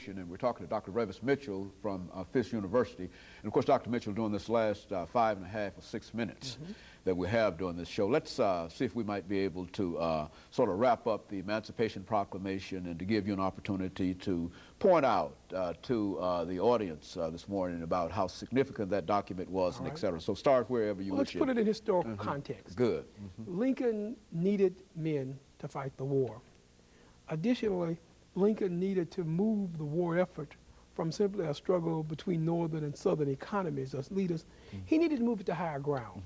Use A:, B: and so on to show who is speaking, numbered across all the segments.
A: And we're talking to Dr. Revis Mitchell from Fisk University. And of course, Dr. Mitchell, during this last 5.5 or 6 minutes that we have during this show, let's see if we might be able to sort of wrap up the Emancipation Proclamation and to give you an opportunity to point out to the audience this morning about how significant that document was, and et cetera. So start wherever you wish.
B: Let's put it in historical context.
A: Good.
B: Lincoln needed men to fight the war. Additionally, Lincoln needed to move the war effort from simply a struggle between northern and southern economies as leaders. He needed to move it to higher ground.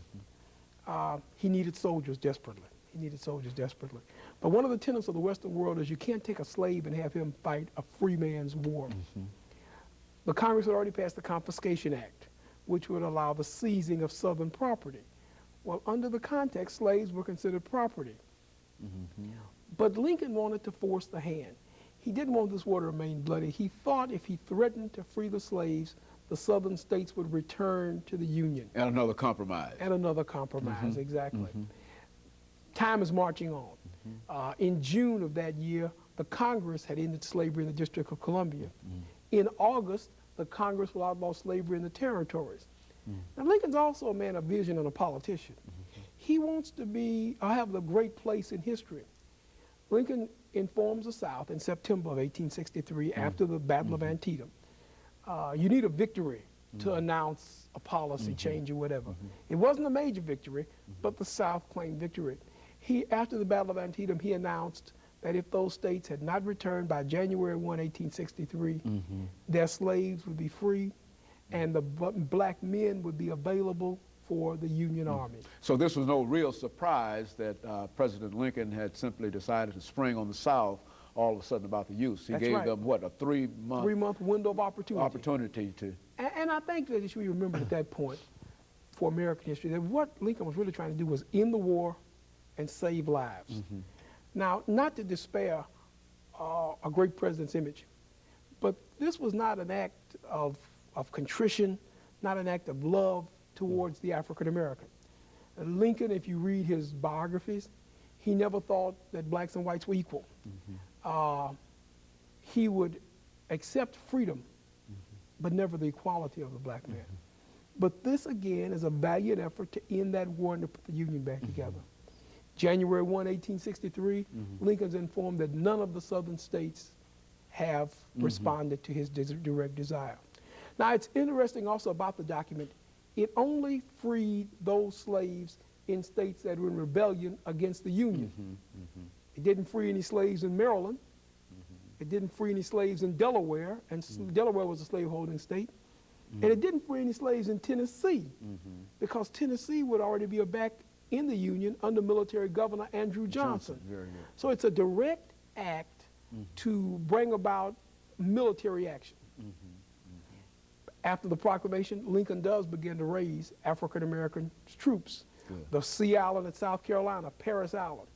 B: He needed soldiers desperately. He needed soldiers desperately. But one of the tenets of the Western world is you can't take a slave and have him fight a free man's war. The Congress had already passed the Confiscation Act, which would allow the seizing of southern property. Well, under the context, slaves were considered property. But Lincoln wanted to force the hand. He didn't want this war to remain bloody. He thought if he threatened to free the slaves, the southern states would return to the Union.
A: And another compromise.
B: And another compromise, exactly. Time is marching on. In June of that year, the Congress had ended slavery in the District of Columbia. In August, the Congress will outlaw slavery in the territories. Now, Lincoln's also a man of vision and a politician. He wants to have a great place in history. Lincoln informs the South in September of 1863, after the Battle of Antietam. You need a victory to announce a policy change or whatever. It wasn't a major victory, but the South claimed victory. After the Battle of Antietam, he announced that if those states had not returned by January 1, 1863, their slaves would be free and the black men would be available for the Union Army.
A: So this was no real surprise that President Lincoln had simply decided to spring on the South all of a sudden about the use. He gave them, what, a three-month
B: window of opportunity.
A: to...
B: And I think that you should remember at that point for American history that what Lincoln was really trying to do was end the war and save lives. Now, not to despair a great president's image, but this was not an act of contrition, not an act of love towards the African American. Lincoln, if you read his biographies, he never thought that blacks and whites were equal. He would accept freedom, but never the equality of the black man. But this, again, is a valiant effort to end that war and to put the Union back together. January 1, 1863, Lincoln's informed that none of the southern states have responded to his direct desire. Now, it's interesting also about the document, it only freed those slaves in states that were in rebellion against the Union. It didn't free any slaves in Maryland. It didn't free any slaves in Delaware, and Delaware was a slaveholding state. And it didn't free any slaves in Tennessee, because Tennessee would already be back in the Union under military governor Andrew Johnson. So it's a direct act to bring about military action. After the proclamation, Lincoln does begin to raise African-American troops. The Sea Island at South Carolina, Parris Island.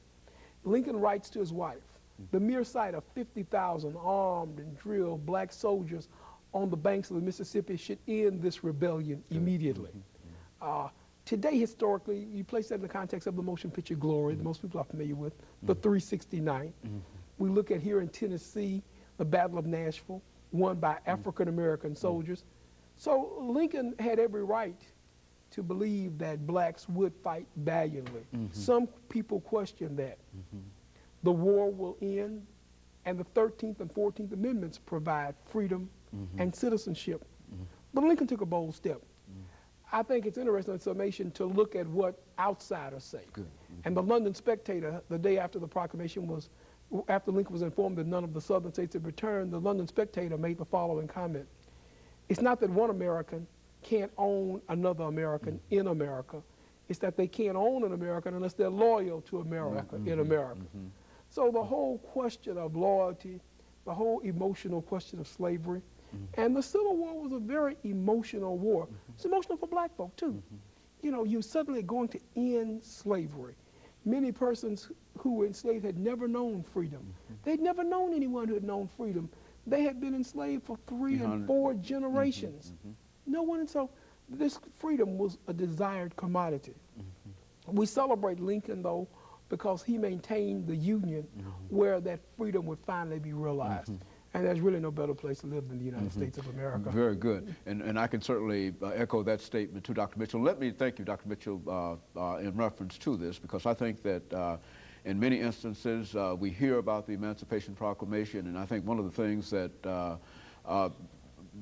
B: Lincoln writes to his wife, the mere sight of 50,000 armed and drilled black soldiers on the banks of the Mississippi should end this rebellion immediately. Today, historically, you place that in the context of the motion picture Glory, that most people are familiar with, the 369th. We look at here in Tennessee, the Battle of Nashville, won by African-American soldiers. So Lincoln had every right to believe that blacks would fight valiantly. Some people question that. The war will end, and the 13th and 14th Amendments provide freedom and citizenship. But Lincoln took a bold step. I think it's interesting in summation to look at what outsiders say. And the London Spectator, the day after the proclamation was, after Lincoln was informed that none of the southern states had returned, the London Spectator made the following comment. It's not that one American can't own another American in America. It's that they can't own an American unless they're loyal to America in America. So the whole question of loyalty, the whole emotional question of slavery, and the Civil War was a very emotional war. It's emotional for black folk, too. You know, you're suddenly going to end slavery. Many persons who were enslaved had never known freedom. They'd never known anyone who had known freedom. They had been enslaved for 3 and 4 generations. No one, and so this freedom was a desired commodity. We celebrate Lincoln, though, because he maintained the Union where that freedom would finally be realized. And there's really no better place to live than the United States of America.
A: Very good. And I can certainly echo that statement to Dr. Mitchell. Let me thank you, Dr. Mitchell, in reference to this, because I think that in many instances we hear about the Emancipation Proclamation, and I think one of the things that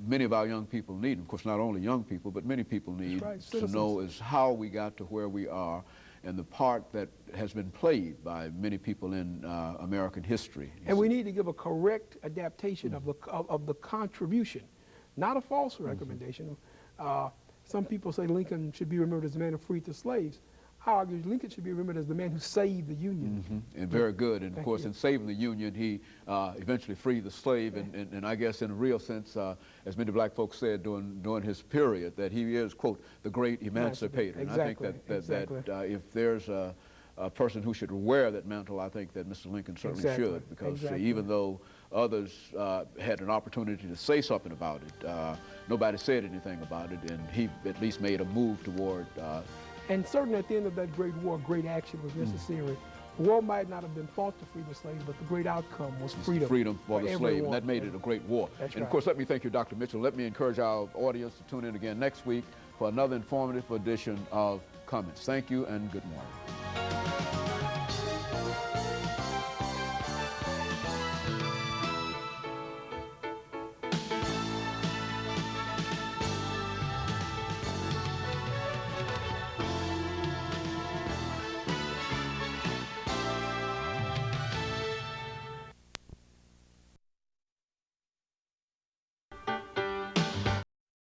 A: many of our young people need, of course not only young people, but many people need to know is how we got to where we are and the part that has been played by many people in American history.
B: And we need to give a correct adaptation of the contribution, not a false recommendation. Some people say Lincoln should be remembered as the man who freed the slaves. I argue Lincoln should be remembered as the man who saved the Union.
A: And very good. And of course, in saving the Union, he eventually freed the slave. And I guess in a real sense, as many black folks said during his period, that he is, quote, the great emancipator. And I think that if there's a person who should wear that mantle, I think that Mr. Lincoln certainly should. Because even though others had an opportunity to say something about it, nobody said anything about it. And he at least made a move toward
B: and certainly at the end of that great war, great action was necessary. The war might not have been fought to free the slaves, but the great outcome was freedom.
A: Freedom for the slave, and that made it a great war.
B: That's
A: and of course, let me thank you, Dr. Mitchell. Let me encourage our audience to tune in again next week for another informative edition of Comments. Thank you and good morning.